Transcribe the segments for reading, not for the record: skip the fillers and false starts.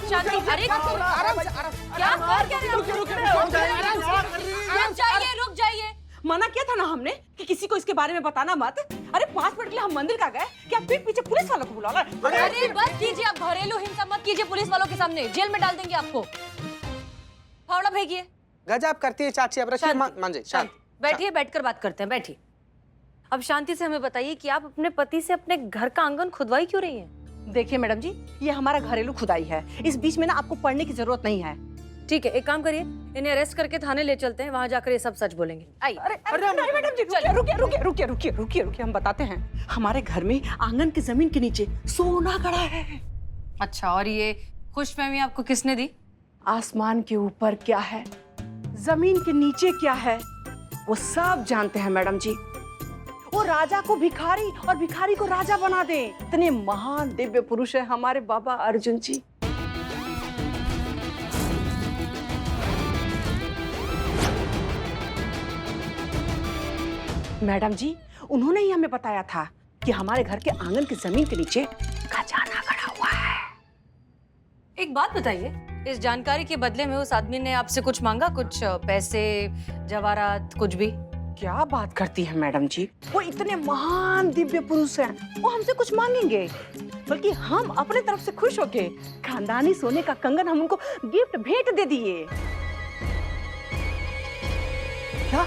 शांति, अरे आराम से। क्या कर रहे हो? रुक जाइए। मना किया था ना हमने कि किसी को इसके बारे में बताना मत। अरे 5 मिनट के लिए हम मंदिर का गए, क्या पीठ पीछे पुलिस वालों को बुला ला? अरे बस कीजिए, आप घरेलू हिंसा मत कीजिए पुलिस वालों के सामने, जेल में डाल देंगे आपको। फावड़ा फेंकिए। गजब करती है चाची, अब रखिए मांझे। शांत बैठिए, बैठकर बात करते हैं, बैठिए। अब शांति से हमें बताइए कि आप अपने पति से अपने घर का आंगन खुदवाई क्यों रही हैं? देखिए मैडम जी, ये हमारा घरेलू खुदाई है, इस बीच में ना आपको पढ़ने की जरूरत नहीं है। ठीक है, एक काम करिए, इन्हें अरेस्ट करके थाने ले चलते हैं, वहां जाकर ये सब सच बोलेंगे। आइए। अरे नहीं मैडम जी, रुकिए, हम बताते हैं। हमारे घर में आंगन की जमीन के नीचे सोना गड़ा है। अच्छा, और ये खुशफहमी आपको किसने दी? आसमान के ऊपर क्या है, जमीन के नीचे क्या है, वो सब जानते हैं मैडम जी। वो राजा को भिखारी और भिखारी को राजा बना दे, इतने महान दिव्य पुरुष है हमारे बाबा अर्जुन जी। मैडम जी, उन्होंने ही हमें बताया था कि हमारे घर के आंगन की जमीन के नीचे खजाना गड़ा हुआ है। एक बात बताइए, इस जानकारी के बदले में उस आदमी ने आपसे कुछ मांगा? कुछ पैसे, जवाहरात, कुछ भी? क्या बात करती है मैडम जी, वो इतने महान दिव्य पुरुष हैं, वो हमसे कुछ मांगेंगे? बल्कि हम अपने तरफ से खुश होके खानदानी सोने का कंगन हम उनको गिफ्ट भेंट दे दिए। क्या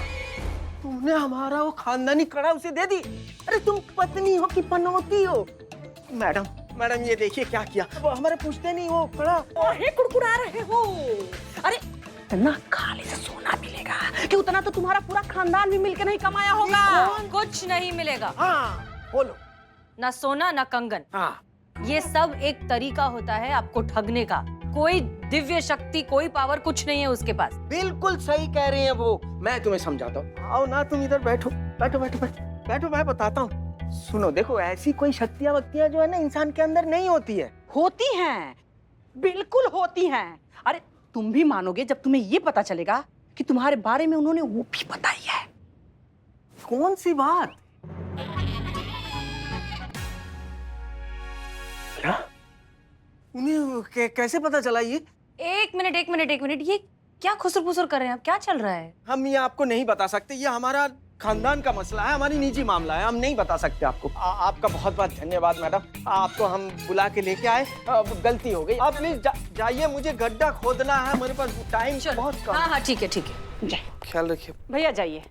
तुमने हमारा वो खानदानी कड़ा उसे दे दी? अरे तुम पत्नी हो कि पनौती हो? मैडम ये देखिए क्या किया, वो हमारे पूछते नहीं वो कड़ा। अरे कुड़कुड़ा रहे हो? अरे इतना खाली से सोना मिलेगा कि उतना तो तुम्हारा पूरा खानदान भी मिलकर नहीं कमाया होगा। कुछ नहीं मिलेगा। हाँ बोलो। ना सोना ना कंगन। हाँ, ये सब एक तरीका होता है आपको ठगने का। कोई दिव्य शक्ति, कोई पावर कुछ नहीं है उसके पास। बिल्कुल सही कह रही हैं वो। मैं तुम्हें समझाता हूँ। आओ ना, तुम इधर बैठो, मैं बताता हूँ। सुनो, देखो ऐसी कोई शक्तियाँ वक्तियाँ जो है ना इंसान के अंदर नहीं होती है। होती हैं, बिल्कुल होती हैं। अरे तुम भी मानोगे जब तुम्हें ये पता चलेगा कि तुम्हारे बारे में उन्होंने वो भी बताई है। कौन सी बात? क्या? उन्हें कैसे पता चला ये? एक मिनट, ये क्या खुसर फुसर कर रहे हैं आप? क्या चल रहा है? हम ये आपको नहीं बता सकते, ये हमारा खानदान का मसला है, हमारी निजी मामला है, हम नहीं बता सकते आपको। आपका बहुत बहुत धन्यवाद मैडम, आपको हम बुला के लेके आए, गलती हो गई। आप प्लीज जाइए, मुझे गड्ढा खोदना है, मेरे पास टाइम बहुत कम। हाँ ठीक है। ख्याल रखिए भैया, जाइए।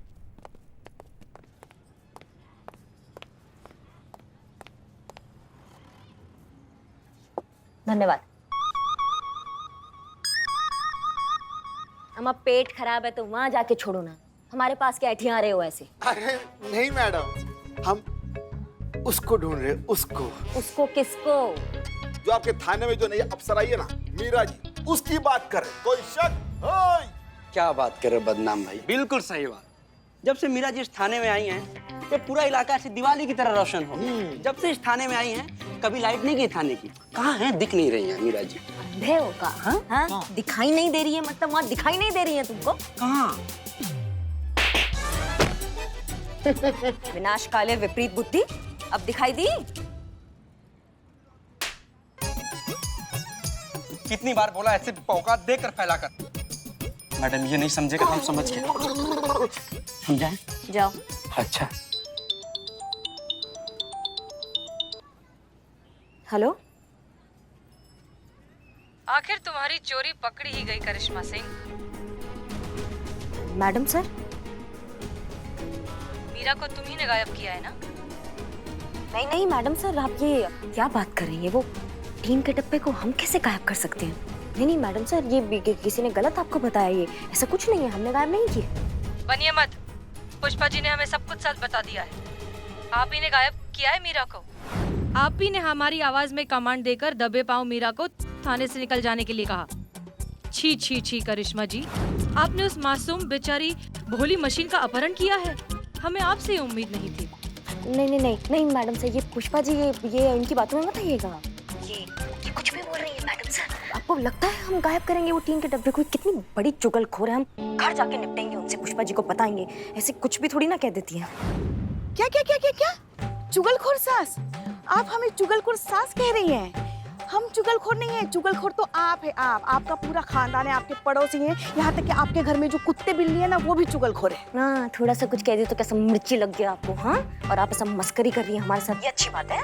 धन्यवाद। हमारा पेट खराब है तो वहां जाके छोड़ो ना, हमारे पास क्या ऐठियां आ रहे हो ऐसे? अरे नहीं मैडम, हम उसको ढूंढ रहे। उसको किसको? जो आपके थाने में जो नई अफसर आई है ना, मीरा जी, उसकी बात कर रहे। कोई शक? ओए! क्या बात कर रहे हो बदनाम भाई? बिल्कुल सही बात। जब से मीरा जी इस थाने में आई हैं, ये पूरा इलाका ऐसे दिवाली की तरह रोशन हो। जब से इस थाने में आई हैं, कभी लाइट नहीं गई थाने की। कहाँ हैं? दिख नहीं रही हैं मीरा जी। अंधे हो का? हाँ? दिखाई नहीं दे रही है मतलब वहाँ दिखाई नहीं दे रही है तुमको? कहाँ? विनाश काले विपरीत बुद्धि, अब दिखाई दी? कितनी बार बोला ऐसे औकात देकर फैलाकर। मैडम ये नहीं समझेगा, हम समझ के समझाएं? जाओ। अच्छा। हेलो, आखिर तुम्हारी चोरी पकड़ी ही गई करिश्मा सिंह। Madam sir? मीरा को तुम ही ने गायब किया है ना? नहीं मैडम सर, आप ये क्या बात कर रही है? वो टीम के डब्बे को हम कैसे गायब कर सकते हैं? नहीं मैडम सर, ये किसी ने गलत आपको बताया, ये ऐसा कुछ नहीं है, हमने गायब नहीं किया। बनिए मत, पुष्पा जी ने हमें सब कुछ सच बता दिया है। आप ही ने गायब किया है मीरा को। आप ही ने हमारी आवाज में कमांड देकर दबे पांव मीरा को थाने से निकल जाने के लिए कहा। छी करिश्मा जी, आपने उस मासूम बेचारी भोली मशीन का अपहरण किया है। हमें आपसे ये उम्मीद नहीं थी। नहीं मैडम सर, ये पुष्पा जी ये इनकी बातों में मत आइएगा। ये कुछ भी बोल रही है मैडम सर। आपको लगता है हम गायब करेंगे वो टीम के डब्बे को? कितनी बड़ी चुगलखोर है, हम घर जाके निपटेंगे उनसे, पुष्पा जी को बताएंगे। ऐसे कुछ भी थोड़ी ना कह देती है। क्या? चुगलखोर सास? आप हमें चुगलखोर सास कह रही हैं? हम चुगलखोर नहीं है, चुगलखोर तो आप है, आप, आपका पूरा खानदान है, आपके पड़ोसी हैं, यहाँ तक कि आपके घर में जो कुत्ते बिल्ली है ना वो भी चुगलखोर है। हाँ, थोड़ा सा कुछ कह दिया तो कैसा मिर्ची लग गया आपको, हाँ? और आप ऐसा मस्करी कर रही हैं हमारे साथ, ये अच्छी बात है?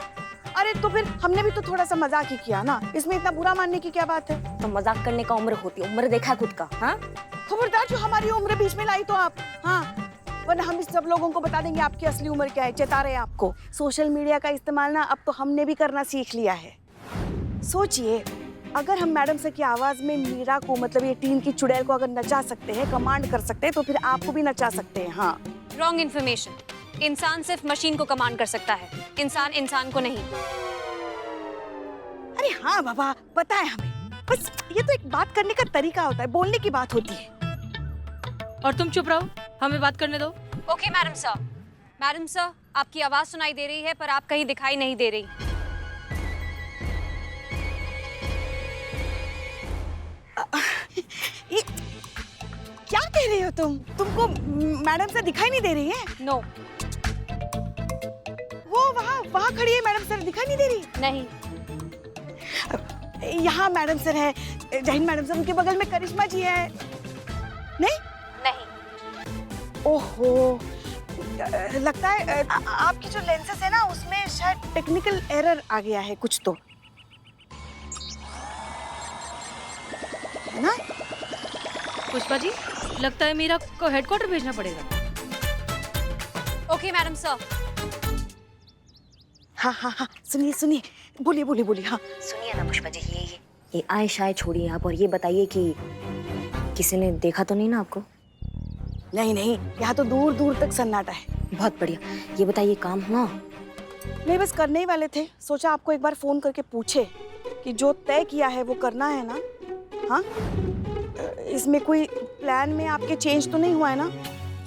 अरे तो फिर हमने भी तो थोड़ा सा मजाक ही किया ना, इसमें इतना बुरा मानने की क्या बात है? तो मजाक करने का उम्र होती है, उम्र देखा है खुद का, हाँ? खबरदार जो हमारी उम्र बीच में लाई तो आप, हाँ, वरना हम इस सब लोगों को बता देंगे आपकी असली उम्र क्या है, चेता रहे आपको। सोशल मीडिया का इस्तेमाल ना अब तो हमने भी करना सीख लिया है। सोचिए, अगर हम मैडम सर की आवाज में मीरा को, मतलब ये टीन की चुड़ैल को अगर नचा सकते हैं, कमांड कर सकते हैं, तो फिर आपको भी नचा सकते हैं। हाँ, रॉन्ग इन्फॉर्मेशन। इंसान सिर्फ मशीन को कमांड कर सकता है, इंसान इंसान को नहीं। अरे हाँ बाबा, पता है हमें, बस ये तो एक बात करने का तरीका होता है, बोलने की बात होती है। और तुम चुप रहो, हमें बात करने दो। Okay madam sir. Madam sir, आपकी आवाज सुनाई दे रही है पर आप कहीं दिखाई नहीं दे रही। ये क्या कह रही हो तुम? तुमको मैडम सर दिखाई नहीं दे रही है? नो। वो वहाँ खड़ी है, मैडम सर दिखाई नहीं दे रही? नहीं। यहाँ मैडम सर है, जहीन मैडम सर, उनके बगल में करिश्मा जी है। नहीं? नहीं। ओहो, लगता है आपकी जो लेंसेस है ना उसमें शायद टेक्निकल एरर आ गया है कुछ तो, है ना? पुष्पा जी, लगता है मीरा को हेडक्वार्टर भेजना पड़ेगा। Okay madam sir. हाँ हाँ हाँ, सुनिए सुनिए, बोलिए बोलिए बोलिए। हाँ सुनिए ना पुष्पा जी, ये आए शाय छोड़िए आप, और ये बताइए कि किसी ने देखा तो नहीं ना आपको? नहीं नहीं, यहाँ तो दूर दूर तक सन्नाटा है। बहुत बढ़िया। ये बताइए, काम हुआ? नहीं, बस करने ही वाले थे, सोचा आपको एक बार फोन करके पूछे कि जो तय किया है वो करना है ना? हाँ, इसमें कोई प्लान में आपके चेंज तो नहीं हुआ है ना?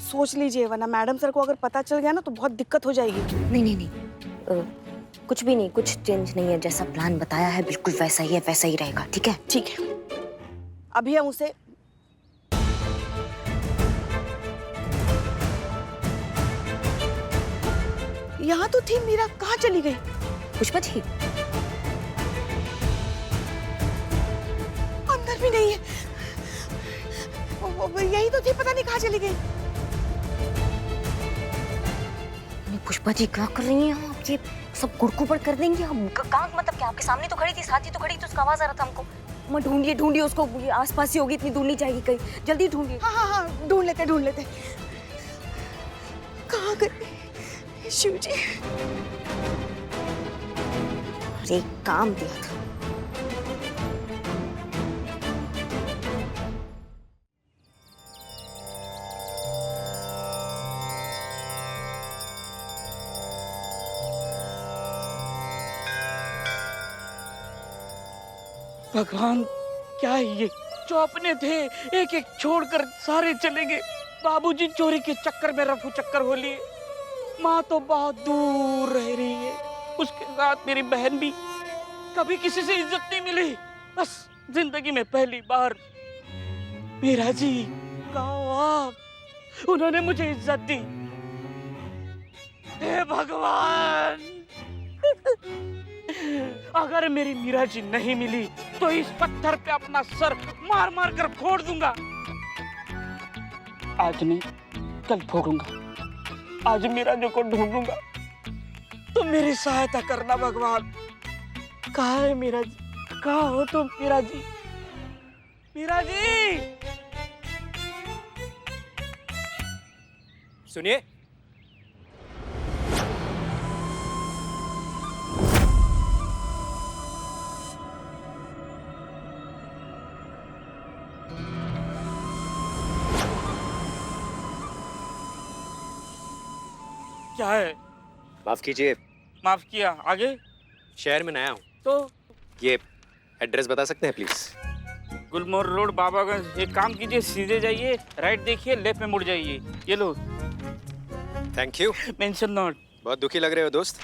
सोच लीजिए, वरना मैडम सर को अगर पता चल गया ना तो बहुत दिक्कत हो जाएगी। नहीं नहीं नहीं, कुछ भी नहीं, कुछ चेंज नहीं है, जैसा प्लान बताया है बिल्कुल वैसा ही है, वैसा ही रहेगा। ठीक है? ठीक है, अभी हम उसे यहाँ तो थी मीरा, कहाँ चली गई? पुष्पा जी अंदर भी नहीं है, यही तो थी, पता नहीं कहाँ चली गई। नहीं पुष्पा जी, क्या कर रही हैं आप? ये सब गुड़कुपड़ कर देंगे हम। कहाँ, मतलब क्या आपके सामने तो खड़ी थी, साथ ही तो खड़ी थी, उसका आवाज आ रहा था हमको। मैं ढूंढिए ढूंढिए उसको, आसपास ही होगी, इतनी दूर नहीं जाएगी कहीं, जल्दी ढूंढिए। हाँ हाँ हाँ, ढूंढ लेते ढूंढ लेते। कहाँ गई शिव जी? अरे काम दिया था। भगवान, क्या है ये? जो अपने थे एक एक छोड़कर सारे चले गए। बाबूजी चोरी के चक्कर में रफू चक्कर हो लिए, माँ तो बहुत दूर रह रही है, उसके साथ मेरी बहन भी। कभी किसी से इज्जत नहीं मिली, बस जिंदगी में पहली बार मीरा जी गाँव आप, उन्होंने मुझे इज्जत दी। हे भगवान, अगर मेरी मीरा जी नहीं मिली तो इस पत्थर पे अपना सर मार मार कर फोड़ दूंगा। आज नहीं, कल फोड़ूंगा। आज मीरा जी को ढूंढूंगा। तो मेरी सहायता करना भगवान। कहाँ है मीरा जी? कहाँ हो तुम मीरा जी? मीरा जी! सुनिए, क्या है? माफ कीजिए, माफ किया, आगे? शहर में नया हूँ, तो ये एड्रेस बता सकते हैं प्लीज? Gulmohar road, Babaganj. एक काम कीजिए, सीधे जाइए, राइट देखिए, लेफ्ट में मुड़ जाइए। ये लो। Thank you. Mention not. बहुत दुखी लग रहे हो दोस्त।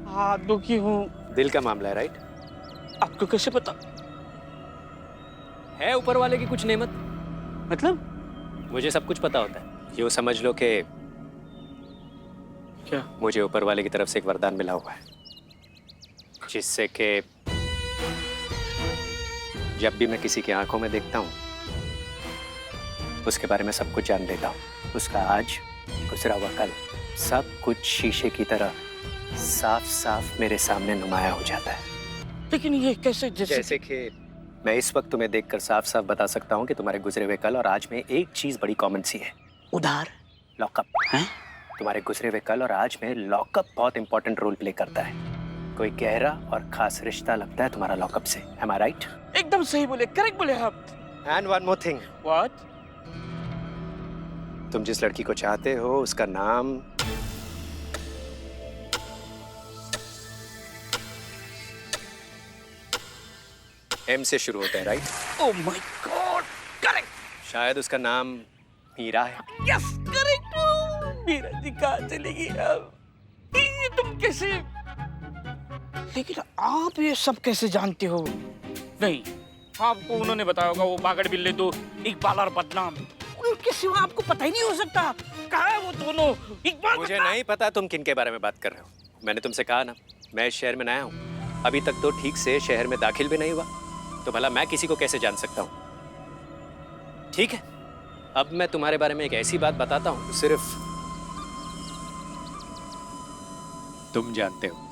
हाँ, दुखी हूँ। दिल का मामला है, राइट? आपको कैसे पता? है ऊपर वाले की कुछ नेमत। मतलब? मुझे सब कुछ पता होता है। यूँ समझ लो कि क्या? मुझे ऊपर वाले की तरफ से एक वरदान मिला हुआ है। जिससे कि जब भी मैं किसी की आंखों में देखता हूँ उसके बारे में सब कुछ जान लेता हूँ। उसका आज, गुजरा हुआ कल, सब कुछ शीशे की तरह साफ साफ मेरे सामने नुमाया हो जाता है। लेकिन ये कैसे? जैसे कि मैं इस वक्त तुम्हें देखकर साफ साफ बता सकता हूँ कि तुम्हारे गुजरे हुए कल और आज में एक चीज बड़ी कॉमन सी है। उधार? लॉकअप। हैं? तुम्हारे गुजरे हुए कल और आज में लॉकअप बहुत इंपॉर्टेंट रोल प्ले करता है। कोई गहरा और खास रिश्ता लगता है तुम्हारा लॉकअप से। Am I right? एकदम सही बोले, करेक्ट बोले आप। And one more thing. What? तुम जिस लड़की को चाहते हो उसका नाम एम से शुरू होता है, right? Oh my God, correct. शायद उसका नाम मीरा है। Yes, correct. मीरा जी कहाँ चली गई अब? ये तुम कैसे? लेकिन आप ये सब कैसे जानते हो? नहीं, आपको उन्होंने बताया होगा, वो बागड़ बिल्ले तो इकबाल और बदनाम, उनके सिवा आपको पता ही नहीं हो सकता। कहाँ है वो दोनों? इकबाल मुझे नहीं पता तुम किन के बारे में बात कर रहे हो। मैंने तुमसे कहा ना, मैं इस शहर में नया हूँ, अभी तक तो ठीक से शहर में दाखिल भी नहीं हुआ, तो भला मैं किसी को कैसे जान सकता हूँ? ठीक है, अब मैं तुम्हारे बारे में एक ऐसी बात बताता हूँ सिर्फ तुम जानते हो।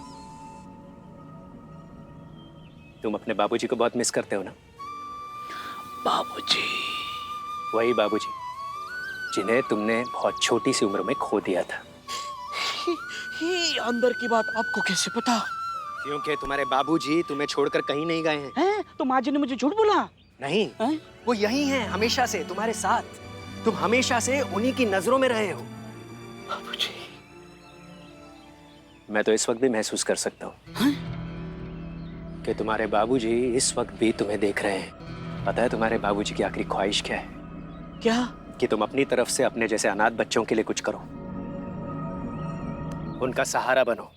तुम अपने बाबूजी को बहुत मिस करते हो ना? बाबूजी? वही बाबूजी जिन्हें तुमने बहुत छोटी सी उम्र में खो दिया था। ये अंदर की बात आपको कैसे पता? क्योंकि तुम्हारे बाबूजी तुम्हें छोड़कर कहीं नहीं गए हैं। हैं? तो माँ जी ने मुझे झूठ बोला? नहीं, हैं? वो यही हैं हमेशा से तुम्हारे साथ। तुम हमेशा से उन्हीं की नजरों में रहे हो। बाबूजी? मैं तो इस वक्त भी महसूस कर सकता हूँ कि तुम्हारे बाबूजी इस वक्त भी तुम्हें देख रहे हैं। पता है तुम्हारे बाबूजी की आखिरी ख्वाहिश क्या है? क्या? कि तुम अपनी तरफ से अपने जैसे अनाथ बच्चों के लिए कुछ करो, उनका सहारा बनो।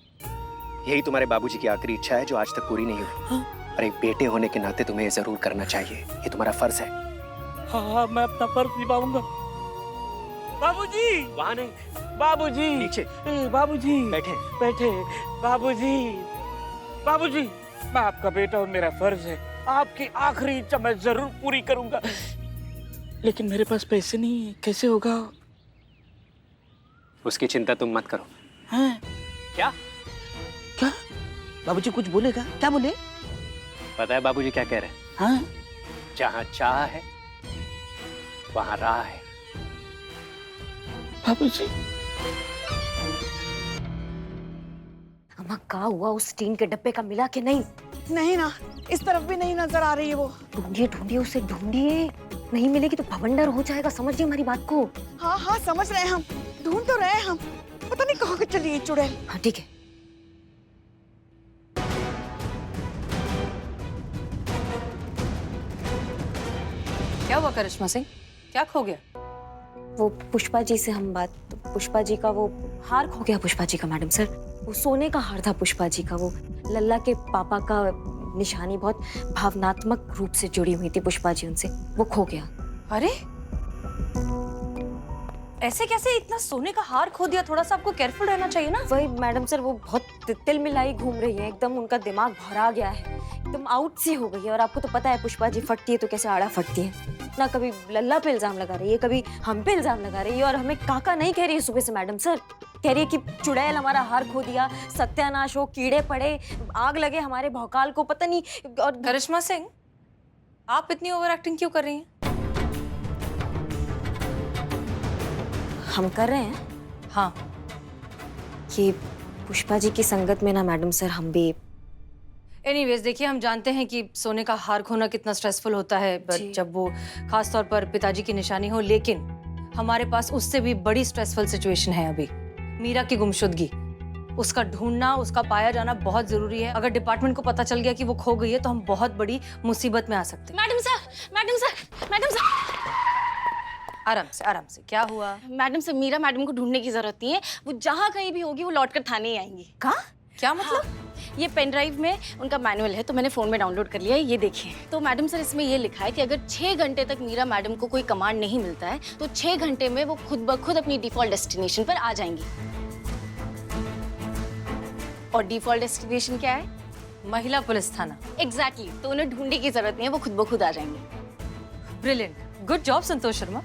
यही तुम्हारे बाबूजी की आखिरी इच्छा है जो आज तक पूरी नहीं हुई। और एक बेटे होने के नाते तुम्हें ये जरूर करना चाहिए, ये तुम्हारा फर्ज है। हाँ, मैं अपना फर्ज निभाऊंगा। बाबूजी! वहाँ नहीं, बाबूजी! नीचे। बाबूजी! बैठे। बैठे। बाबूजी! बाबूजी! मैं आपका बेटा हूँ, मेरा फर्ज है। आपकी आखिरी इच्छा मैं जरूर पूरी करूंगा। लेकिन मेरे पास पैसे नहीं है, कैसे होगा? उसकी चिंता तुम मत करो। हैं? क्या? क्या? बाबूजी कुछ बोलेगा? क्या बोले? पता है बाबूजी क्या कह रहे हैं? हाँ? जहाँ चाह है वहाँ राह है। बाबूजी? अम्मा, क्या हुआ? उस टीन के डब्बे का मिला कि नहीं? नहीं ना, इस तरफ भी नहीं नजर आ रही है वो। ढूंढिए ढूंढिए, उसे ढूंढिए। नहीं मिलेगी तो भवंडर हो जाएगा, समझिए हमारी बात को। हाँ हाँ, समझ रहे हैं हम, ढूंढ तो रहे हैं हम, पता नहीं कहाँ चली ये चुड़ैल। हाँ ठीक है। क्या हुआ करिश्मा सिंह? क्या खो गया? वो पुष्पा जी से हम बात, पुष्पा जी का वो हार खो गया। पुष्पा जी का मैडम सर, वो सोने का हार था पुष्पा जी का। वो लल्ला के पापा का निशानी बहुत भावनात्मक रूप से जुड़ी हुई थी पुष्पा जी उनसे, वो खो गया। अरे ऐसे कैसे इतना सोने का हार खो दिया? थोड़ा सा आपको केयरफुल रहना चाहिए ना। वही मैडम सर, वो बहुत तिल मिलाई घूम रही है, एकदम उनका दिमाग भरा गया है, एकदम आउट सी हो गई है। और आपको तो पता है पुष्पा जी फटती है तो कैसे आड़ा फटती है ना। कभी लल्ला पे इल्जाम लगा रही है, कभी हम पे इल्जाम लगा रही है, और हमें काका नहीं कह रही है सुबह से मैडम सर। कह रही है कि चुड़ैल हमारा हार खो दिया, सत्यानाश हो, कीड़े पड़े, आग लगे हमारे भौकाल को, पता नहीं। और करिश्मा सिंह, आप इतनी ओवर एक्टिंग क्यों कर रही हैं? हम कर रहे हैं। हाँ, ये पुष्पा जी की संगत में ना मैडम सर हम भी। एनीवेज देखिए, हम जानते हैं कि सोने का हार खोना कितना स्ट्रेसफुल होता है जब वो खास तौर पर पिताजी की निशानी हो, लेकिन हमारे पास उससे भी बड़ी स्ट्रेसफुल सिचुएशन है अभी। मीरा की गुमशुदगी, उसका ढूंढना, उसका पाया जाना बहुत जरूरी है। अगर डिपार्टमेंट को पता चल गया कि वो खो गई है तो हम बहुत बड़ी मुसीबत में आ सकते हैं। Madam sir, madam sir, madam sir. आराम से, आराम से। क्या हुआ? मैडम सर, मीरा मैडम को ढूंढने की जरूरत नहीं है, वो जहाँ कहीं भी होगी वो लौटकर थाने ही आएंगी। कहाँ? क्या मतलब? हाँ, ये पेन ड्राइव में उनका मैनुअल है, तो मैंने फोन में डाउनलोड कर लिया है, ये देखिए। तो मैडम सर, इसमें ये लिखा है कि अगर 6 घंटे तक मीरा मैडम को कोई कमांड नहीं मिलता है तो 6 घंटे में वो खुद ब खुद अपनी डिफॉल्ट डेस्टिनेशन पर आ जाएंगी। और डिफॉल्ट डेस्टिनेशन क्या है? महिला पुलिस थाना। एग्जैक्टली तो उन्हें ढूंढने की जरूरत नहीं है, वो खुद ब खुद आ जाएंगे। Brilliant, good job Santosh Sharma.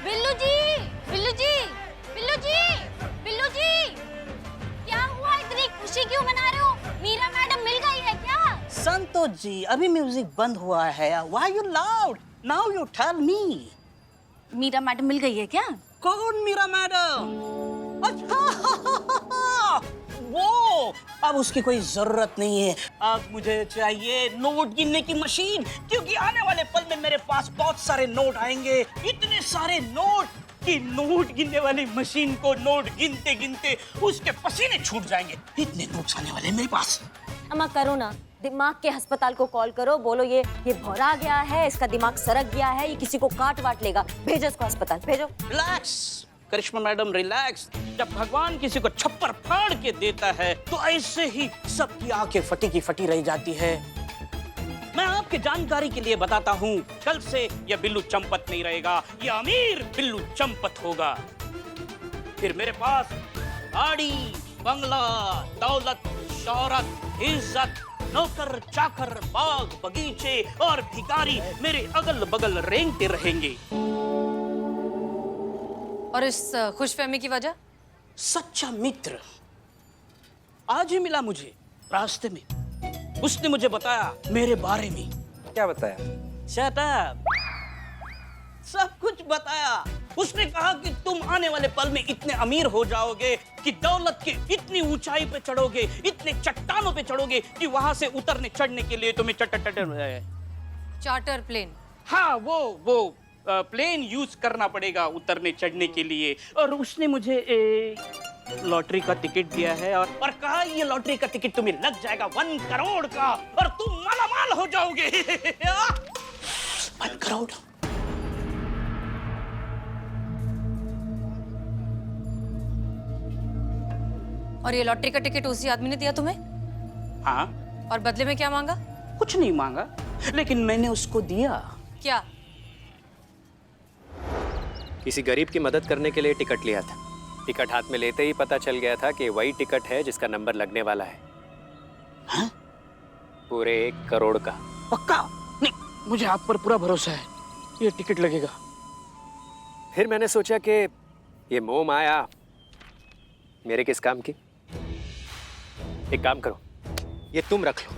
Billu जी, बिल्लू जी, बिल्लू जी, बिल्लू जी, क्या हुआ? इतनी खुशी क्यों मना रहे हो? मीरा मैडम मिल गई है क्या? संतोष जी, अभी म्यूजिक बंद हुआ है। Why you loud? Now you tell me. Meera madam मिल गई है क्या? कौन मीरा मैडम? अच्छा वो, अब उसकी कोई जरूरत नहीं है। अब मुझे चाहिए नोट गिनने की मशीन, क्योंकि आने वाले पल में मेरे पास बहुत सारे नोट आएंगे, इतने सारे नोट कि नोट गिनने वाली मशीन को नोट गिनते गिनते उसके पसीने छूट जाएंगे। इतने नोट्स आने वाले हैं मेरे पास। अम्मा करो ना, दिमाग के अस्पताल को कॉल करो, बोलो ये भौरा गया है, इसका दिमाग सरक गया है, ये किसी को काट वाट लेगा, भेजो इसको अस्पताल, भेजो। रिलैक्स करिश्मा मैडम, रिलैक्स। जब भगवान किसी को छप्पर फाड़ के देता है तो ऐसे ही सबकी आंखें फटी की फटी रह जाती है। मैं आपके जानकारी के लिए बताता हूँ, कल से यह बिल्लू चंपत नहीं रहेगा, यह अमीर बिल्लू चंपत होगा। फिर मेरे पास गाड़ी, बंगला, दौलत, शौहरत, इज्जत, नौकर चाकर, बाग बगीचे और भिखारी मेरे अगल बगल रेंगते रहेंगे। और इस खुशफहमी की वजह? सच्चा मित्र आज ही मिला मुझे रास्ते में। उसने मुझे बताया मेरे बारे में। क्या बताया? Shut up. सब कुछ बताया। उसने कहा कि तुम आने वाले पल में इतने अमीर हो जाओगे कि दौलत की इतनी ऊंचाई पे चढ़ोगे, इतने चट्टानों पे चढ़ोगे कि वहां से उतरने चढ़ने के लिए तुम्हें चार्टर प्लेन। हाँ, वो प्लेन यूज करना पड़ेगा उतरने चढ़ने के लिए। और उसने मुझे लॉटरी का टिकट दिया है और कहा ये लॉटरी का टिकट तुम्हें लग जाएगा 1 करोड़ का और तुम मालामाल हो जाओगे। 1 करोड़। और ये लॉटरी का टिकट उसी आदमी ने दिया तुम्हें? हाँ। और बदले में क्या मांगा? कुछ नहीं मांगा, लेकिन मैंने उसको दिया। क्या? किसी गरीब की मदद करने के लिए टिकट लिया था। टिकट हाथ में लेते ही पता चल गया था कि वही टिकट है जिसका नंबर लगने वाला है। हाँ? पूरे 1 करोड़ का। पक्का? नहीं, मुझे आप पर पूरा भरोसा है, ये टिकट लगेगा। फिर मैंने सोचा कि ये मोह माया मेरे किस काम की। एक काम करो, ये तुम रख लो,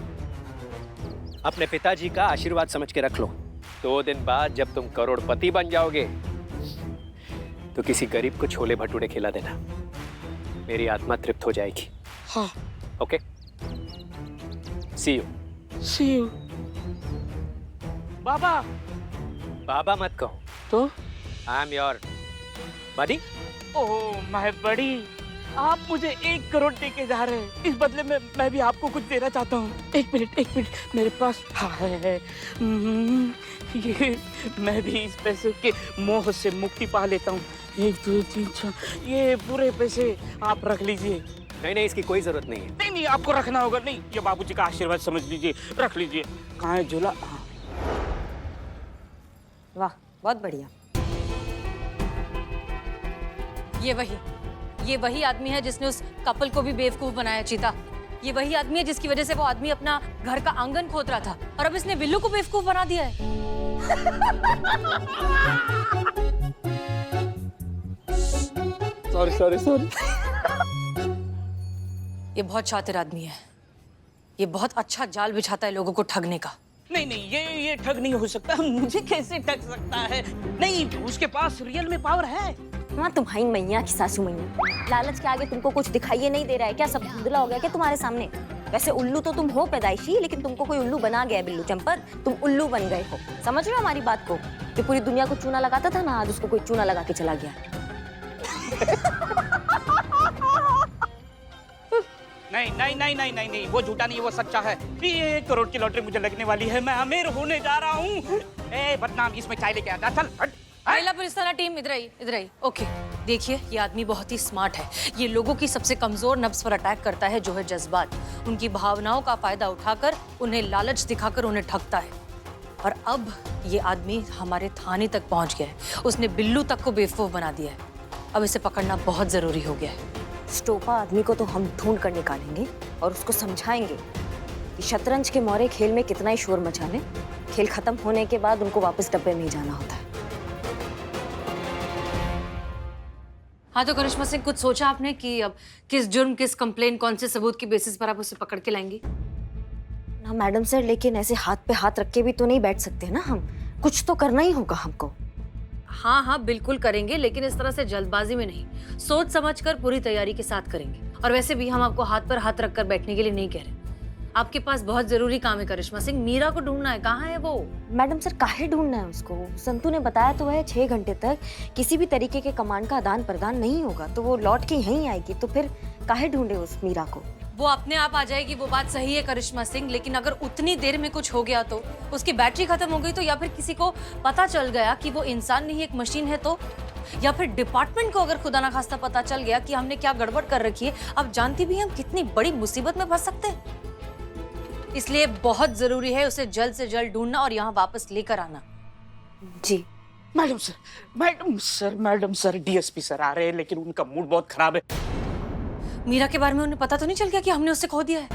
अपने पिताजी का आशीर्वाद समझ के रख लो। 2 दिन बाद जब तुम करोड़पति बन जाओगे तो किसी गरीब को छोले भटूरे खिला देना, मेरी आत्मा तृप्त हो जाएगी। हाँ। Okay, see you. See you. बाबा। बाबा मत कहो तो I am your buddy. Oh my बड़ी, आप मुझे 1 करोड़ दे के जा रहे हैं, इस बदले में मैं भी आपको कुछ देना चाहता हूँ। एक मिनट, मेरे पास है। ये मैं भी इस पैसे के मोह से मुक्ति पा लेता हूँ। 1 2 3 4, ये पूरे पैसे आप रख लीजिए। नहीं, इसकी कोई जरूरत नहीं है। नहीं, आपको रखना होगा। नहीं, ये बाबूजी का आशीर्वाद समझ लीजिए, रख लीजिए। कहाँ है झूला? हाँ। वाह, बहुत बढ़िया। ये वही आदमी है जिसने उस कपल को भी बेवकूफ बनाया। चीता, ये वही आदमी है जिसकी वजह से वो आदमी अपना घर का आंगन खोद रहा था और अब इसने बिल्लू को बेवकूफ बना दिया है। सॉरी। ये बहुत शातिर आदमी है, ये बहुत अच्छा जाल बिछाता है लोगों को ठगने का। नहीं, ये ठग नहीं हो सकता। मुझे कैसे ठग सकता है? नहीं, उसके पास रियल में पावर है। हाँ, तुम्हारी मैया की सासू मैया। लालच के आगे तुमको कुछ दिखाई नहीं दे रहा है क्या? सब धुंधला हो गया क्या तुम्हारे सामने? वैसे उल्लू तो तुम हो पैदाइशी, लेकिन तुमको कोई उल्लू बना गया बिल्लू चंपत। तुम उल्लू बन गए हो, समझ रहे हो हमारी बात को? जो पूरी दुनिया को चूना लगाता था ना, आज उसको कोई चूना लगा के चला गया। नहीं नहीं नहीं नहीं नहीं नहीं, वो झूठा नहीं है, वो सच्चा है। ये 1 करोड़ की लॉटरी मुझे लगने वाली है, मैं अमीर होने जा रहा हूँ। ए बदनाम, इसमें चाय लेके आ, चल हट। महिला पुलिस थाना टीम इधर आई, इधर आई। ओके, देखिए ये आदमी बहुत ही स्मार्ट है। ये लोगों की सबसे कमजोर नब्ज पर अटैक करता है, जो है जज्बात। उनकी भावनाओं का फायदा उठाकर उन्हें लालच दिखाकर उन्हें ठगता है। और अब ये आदमी हमारे थाने तक पहुंच गया है। उसने बिल्लू तक को बेवकूफ बना दिया है। अब इसे पकड़ना बहुत जरूरी हो गया है। स्टोपा आदमी को तो हम ढूंढ कर निकालेंगे और उसको समझाएंगे कि शतरंज के मौरे खेल में कितना ही शोर मचा ले, खेल खत्म होने के बाद उनको वापस डब्बे में ही जाना होता है। हाँ तो करिश्मा सिंह, कुछ सोचा आपने कि अब किस जुर्म, किस कंप्लेन, कौन से सबूत की बेसिस पर आप उसे पकड़ के लाएंगी? ना मैडम सर, लेकिन ऐसे हाथ पे हाथ रख के भी तो नहीं बैठ सकते ना हम, कुछ तो करना ही होगा हमको। हाँ हाँ बिल्कुल करेंगे, लेकिन इस तरह से जल्दबाजी में नहीं, सोच समझकर पूरी तैयारी के साथ करेंगे। और वैसे भी हम आपको हाथ पर हाथ रखकर बैठने के लिए नहीं कह रहे। आपके पास बहुत जरूरी काम है करिश्मा सिंह, मीरा को ढूंढना है। कहाँ है वो? मैडम सर, काहे ढूंढना है उसको? संतू ने बताया तो है 6 घंटे तक किसी भी तरीके के कमांड का आदान प्रदान नहीं होगा, तो वो लौट के यहीं आएगी, तो फिर काहे ढूंढे उस मीरा को? वो अपने आप आ जाएगी, वो बात सही है करिश्मा सिंह, लेकिन अगर उतनी देर में कुछ हो गया तो, उसकी बैटरी खत्म हो गई तो, या फिर किसी को पता चल गया कि वो इंसान नहीं एक मशीन है तो, या फिर डिपार्टमेंट को अगर खुदा ना खास्ता पता चल गया कि हमने क्या गड़बड़ कर रखी है, अब जानती भी हम कितनी बड़ी मुसीबत में फंस सकते हैं। इसलिए बहुत जरूरी है उसे जल्द से जल्द ढूंढना और यहाँ वापस लेकर आना। जी madam sir, madam sir, madam sir, DSP sir आ रहे हैं, लेकिन उनका मूड बहुत खराब है। मीरा के बारे में उन्हें पता तो नहीं चल गया कि हमने उसे खो दिया है?